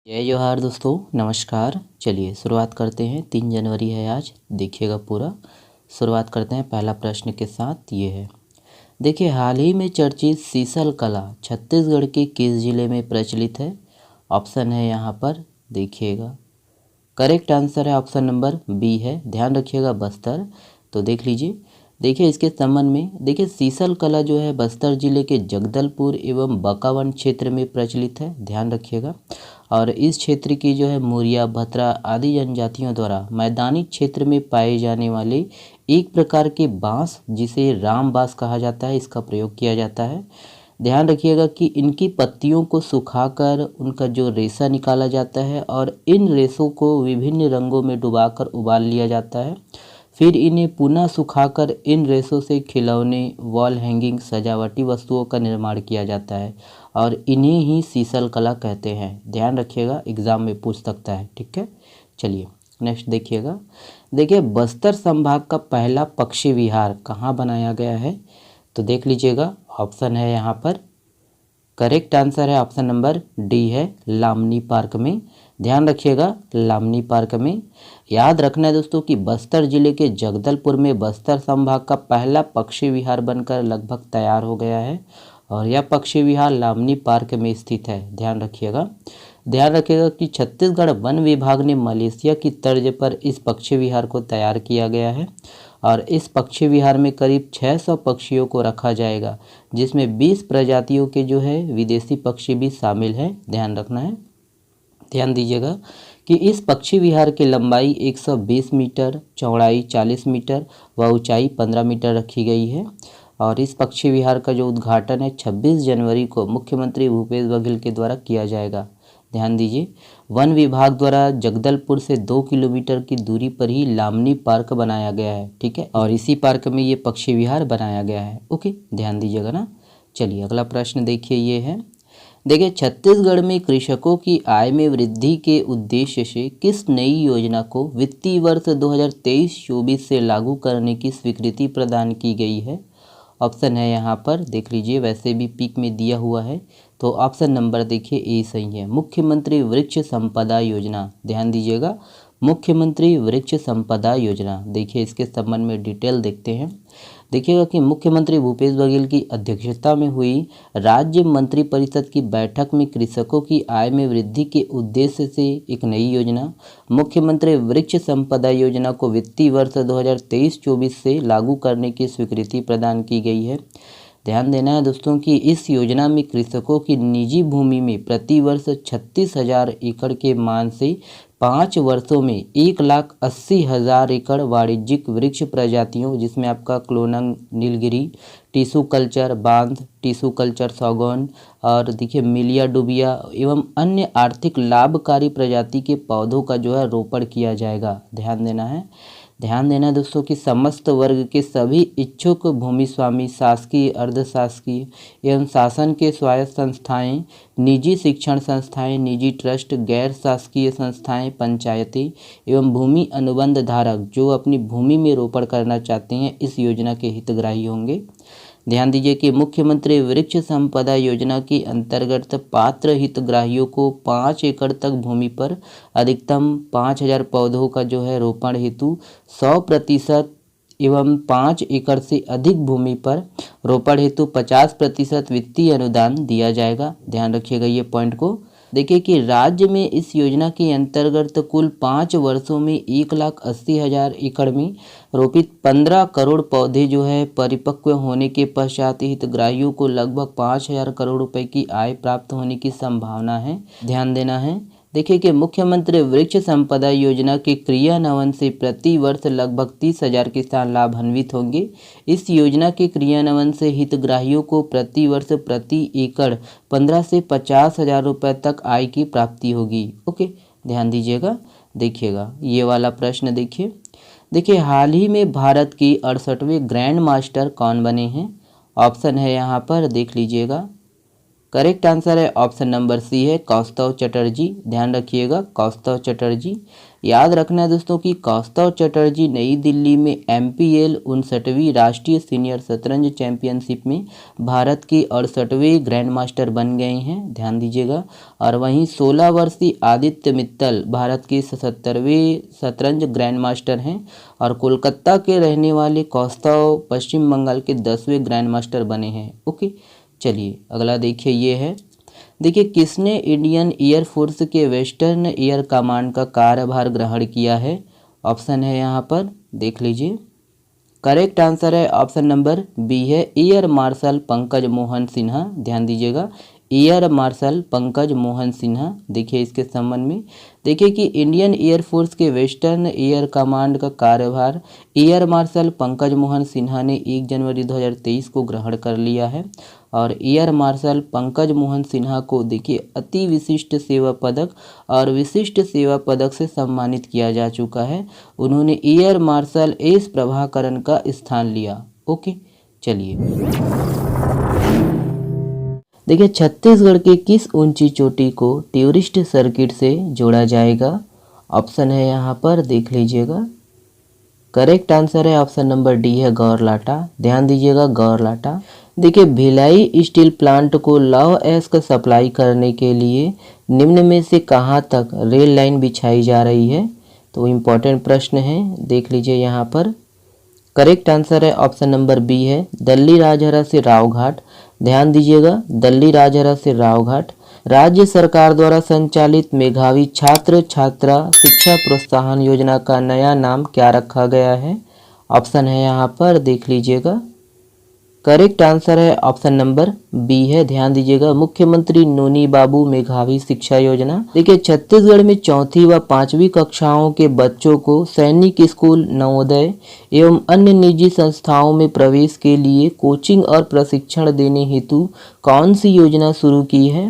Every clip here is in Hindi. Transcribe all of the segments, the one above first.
जय जोहार दोस्तों, नमस्कार। चलिए शुरुआत करते हैं। 3 जनवरी है आज, देखिएगा पूरा। शुरुआत करते हैं पहला प्रश्न के साथ। ये है, देखिए, हाल ही में चर्चित सीसल कला छत्तीसगढ़ के किस जिले में प्रचलित है? ऑप्शन है यहाँ पर, देखिएगा। करेक्ट आंसर है ऑप्शन नंबर बी है, ध्यान रखिएगा, बस्तर। तो देख लीजिए। देखिए इसके संबंध में, देखिए सीसल कला जो है बस्तर जिले के जगदलपुर एवं बकावन क्षेत्र में प्रचलित है, ध्यान रखिएगा। और इस क्षेत्र की जो है मुरिया, भतरा आदि जनजातियों द्वारा मैदानी क्षेत्र में पाए जाने वाले एक प्रकार के बांस, जिसे राम बांस कहा जाता है, इसका प्रयोग किया जाता है। ध्यान रखिएगा कि इनकी पत्तियों को सुखाकर उनका जो रेशा निकाला जाता है और इन रेशों को विभिन्न रंगों में डुबाकर उबाल लिया जाता है। फिर इन्हें पुनः सुखाकर इन रेशों से खिलौने, वॉल हैंगिंग, सजावटी वस्तुओं का निर्माण किया जाता है और इन्हें ही सीसल कला कहते हैं। ध्यान रखिएगा, एग्जाम में पूछ सकता है, ठीक है। चलिए नेक्स्ट देखिएगा। देखिए बस्तर संभाग का पहला पक्षी विहार कहाँ बनाया गया है? तो देख लीजिएगा, ऑप्शन है यहाँ पर। करेक्ट आंसर है ऑप्शन नंबर डी है, लामनी पार्क में। ध्यान रखिएगा, लामनी पार्क में। याद रखना है दोस्तों कि बस्तर जिले के जगदलपुर में बस्तर संभाग का पहला पक्षी विहार बनकर लगभग तैयार हो गया है और यह पक्षी विहार लामनी पार्क में स्थित है। ध्यान रखिएगा। ध्यान रखिएगा कि छत्तीसगढ़ वन विभाग ने मलेशिया की तर्ज पर इस पक्षी विहार को तैयार किया गया है और इस पक्षी विहार में करीब 600 पक्षियों को रखा जाएगा, जिसमें 20 प्रजातियों के जो है विदेशी पक्षी भी शामिल हैं। ध्यान रखना है। ध्यान दीजिएगा कि इस पक्षी विहार की लंबाई 120 मीटर, चौड़ाई 40 मीटर व ऊंचाई 15 मीटर रखी गई है और इस पक्षी विहार का जो उद्घाटन है 26 जनवरी को मुख्यमंत्री भूपेश बघेल के द्वारा किया जाएगा। ध्यान दीजिए, वन विभाग द्वारा जगदलपुर से 2 किलोमीटर की दूरी पर ही लामनी पार्क बनाया गया है, ठीक है, और इसी पार्क में ये पक्षी विहार बनाया गया है। ओके, ध्यान दीजिएगा ना। चलिए अगला प्रश्न देखिए, ये है, देखिए छत्तीसगढ़ में कृषकों की आय में वृद्धि के उद्देश्य से किस नई योजना को वित्तीय वर्ष 2023-24 से लागू करने की स्वीकृति प्रदान की गई है? ऑप्शन है यहाँ पर, देख लीजिए, वैसे भी पिक में दिया हुआ है, तो ऑप्शन नंबर देखिए ए सही है, मुख्यमंत्री वृक्ष संपदा योजना। ध्यान दीजिएगा, मुख्यमंत्री वृक्ष संपदा योजना। देखिए इसके संबंध में डिटेल देखते हैं। देखिएगा कि मुख्यमंत्री भूपेश बघेल की अध्यक्षता में हुई राज्य मंत्रिपरिषद की बैठक में कृषकों की आय में वृद्धि के उद्देश्य से एक नई योजना मुख्यमंत्री वृक्ष संपदा योजना को वित्तीय वर्ष 2023-24 से लागू करने की स्वीकृति प्रदान की गई है। ध्यान देना है दोस्तों कि इस योजना में कृषकों की निजी भूमि में प्रति वर्ष 36,000 एकड़ के मान से 5 वर्षों में 1,80,000 एकड़ वाणिज्यिक वृक्ष प्रजातियों, जिसमें आपका क्लोनंग, नीलगिरी, टिशू कल्चर बांध, टिशू कल्चर सौगौन और देखिए मिलिया डुबिया एवं अन्य आर्थिक लाभकारी प्रजाति के पौधों का जो है रोपण किया जाएगा। ध्यान देना है। ध्यान देना दोस्तों कि समस्त वर्ग के सभी इच्छुक भूमि स्वामी, शासकीय, अर्धशासकीय एवं शासन के स्वायत्त संस्थाएं, निजी शिक्षण संस्थाएं, निजी ट्रस्ट, गैर शासकीय संस्थाएं, पंचायतें एवं भूमि अनुबंध धारक जो अपनी भूमि में रोपण करना चाहते हैं इस योजना के हितग्राही होंगे। ध्यान दीजिए कि मुख्यमंत्री वृक्ष संपदा योजना के अंतर्गत पात्र हितग्राहियों को 5 एकड़ तक भूमि पर अधिकतम 5,000 पौधों का जो है रोपण हेतु 100% एवं 5 एकड़ से अधिक भूमि पर रोपण हेतु 50% वित्तीय अनुदान दिया जाएगा। ध्यान रखिएगा ये पॉइंट को। देखिए कि राज्य में इस योजना के अंतर्गत कुल 5 वर्षों में 1,80,000 एकड़ में रोपित 15 करोड़ पौधे जो है परिपक्व होने के पश्चात हितग्राहियों को लगभग 5,000 करोड़ रुपए की आय प्राप्त होने की संभावना है। ध्यान देना है। देखिए कि मुख्यमंत्री वृक्ष संपदा योजना के क्रियान्वयन से प्रति वर्ष लगभग 30,000 किसान लाभान्वित होंगे। इस योजना के क्रियान्वयन से हितग्राहियों को प्रति वर्ष प्रति एकड़ 15 से 50,000 रुपये तक आय की प्राप्ति होगी। ओके, ध्यान दीजिएगा। देखिएगा ये वाला प्रश्न देखिए हाल ही में भारत के 68वें ग्रैंड मास्टर कौन बने हैं? ऑप्शन है यहाँ पर, देख लीजिएगा। करेक्ट आंसर है ऑप्शन नंबर सी है कौस्तव चटर्जी। ध्यान रखिएगा कौस्तव चटर्जी। याद रखना है दोस्तों कि कौस्तव चटर्जी नई दिल्ली में MPL 59वीं राष्ट्रीय सीनियर शतरंज चैंपियनशिप में भारत के 68वें ग्रैंड मास्टर बन गए हैं। ध्यान दीजिएगा। और वहीं 16 वर्षीय आदित्य मित्तल भारत के 77वें शतरंज ग्रैंड मास्टर हैं। और कोलकाता के रहने वाले कौस्तव पश्चिम बंगाल के 10वें ग्रैंड मास्टर बने हैं। ओके, चलिए अगला देखिए ये है। देखिए किसने इंडियन एयरफोर्स के वेस्टर्न एयर कमांड का कार्यभार ग्रहण किया है? ऑप्शन है यहाँ पर, देख लीजिए। करेक्ट आंसर है ऑप्शन नंबर बी है एयर मार्शल पंकज मोहन सिन्हा। ध्यान दीजिएगा एयर मार्शल पंकज मोहन सिन्हा। देखिए इसके संबंध में देखिए कि इंडियन एयरफोर्स के वेस्टर्न एयर कमांड का कार्यभार एयर मार्शल पंकज मोहन सिन्हा ने 1 जनवरी 2023 को ग्रहण कर लिया है। और एयर मार्शल पंकज मोहन सिन्हा को देखिए अति विशिष्ट सेवा पदक और विशिष्ट सेवा पदक से सम्मानित किया जा चुका है। उन्होंने एयर मार्शल एस प्रभाकरन का स्थान लिया। ओके, चलिए देखिए छत्तीसगढ़ के किस ऊंची चोटी को टूरिस्ट सर्किट से जोड़ा जाएगा? ऑप्शन है यहाँ पर, देख लीजिएगा। करेक्ट आंसर है ऑप्शन नंबर डी है गौरलाटा। ध्यान दीजिएगा गौरलाटा। देखिए भिलाई स्टील प्लांट को लौह अयस्क सप्लाई करने के लिए निम्न में से कहाँ तक रेल लाइन बिछाई जा रही है? तो इम्पोर्टेंट प्रश्न है, देख लीजिए यहाँ पर। करेक्ट आंसर है ऑप्शन नंबर बी है दल्ली राजहरा से रावघाट। ध्यान दीजिएगा दल्ली राजहरा से रावघाट। राज्य सरकार द्वारा संचालित मेधावी छात्र छात्रा शिक्षा प्रोत्साहन योजना का नया नाम क्या रखा गया है? ऑप्शन है यहाँ पर, देख लीजिएगा। करेक्ट आंसर है ऑप्शन नंबर बी है, ध्यान दीजिएगा मुख्यमंत्री नोनी बाबू मेधावी शिक्षा योजना। देखिए छत्तीसगढ़ में 4वीं व 5वीं कक्षाओं के बच्चों को सैनिक स्कूल, नवोदय एवं अन्य निजी संस्थाओं में प्रवेश के लिए कोचिंग और प्रशिक्षण देने हेतु कौन सी योजना शुरू की है?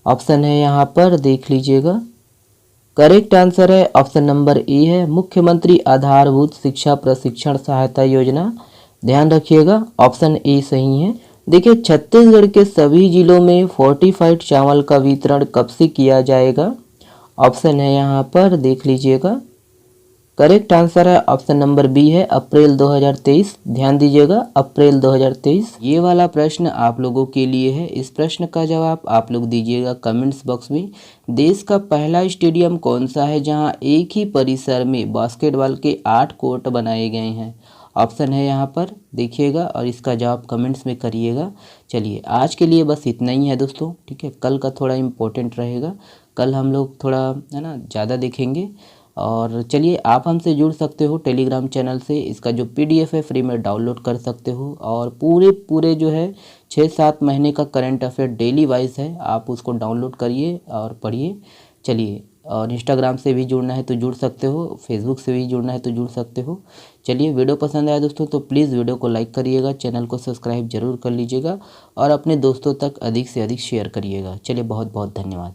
ऑप्शन है यहाँ पर, देख लीजिएगा। करेक्ट आंसर है ऑप्शन नंबर ए है मुख्यमंत्री आधारभूत शिक्षा प्रशिक्षण सहायता योजना। ध्यान रखिएगा ऑप्शन ए सही है। देखिए छत्तीसगढ़ के सभी जिलों में फोर्टिफाइड चावल का वितरण कब से किया जाएगा? ऑप्शन है यहाँ पर, देख लीजिएगा। करेक्ट आंसर है ऑप्शन नंबर बी है अप्रैल 2023। ध्यान दीजिएगा अप्रैल 2023। ये वाला प्रश्न आप लोगों के लिए है। इस प्रश्न का जवाब आप लोग दीजिएगा कमेंट्स बॉक्स में। देश का पहला स्टेडियम कौन सा है जहां एक ही परिसर में बास्केटबॉल के 8 कोर्ट बनाए गए हैं? ऑप्शन है यहाँ पर, देखिएगा और इसका जवाब कमेंट्स में करिएगा। चलिए आज के लिए बस इतना ही है दोस्तों, ठीक है। कल का थोड़ा इम्पोर्टेंट रहेगा, कल हम लोग थोड़ा है ना ज़्यादा देखेंगे। और चलिए आप हमसे जुड़ सकते हो टेलीग्राम चैनल से। इसका जो PDF है फ्री में डाउनलोड कर सकते हो। और पूरे जो है 6-7 महीने का करंट अफेयर डेली वाइज है, आप उसको डाउनलोड करिए और पढ़िए। चलिए, और इंस्टाग्राम से भी जुड़ना है तो जुड़ सकते हो, फेसबुक से भी जुड़ना है तो जुड़ सकते हो। चलिए वीडियो पसंद आया दोस्तों तो प्लीज़ वीडियो को लाइक करिएगा, चैनल को सब्सक्राइब जरूर कर लीजिएगा और अपने दोस्तों तक अधिक से अधिक शेयर करिएगा। चलिए बहुत बहुत धन्यवाद।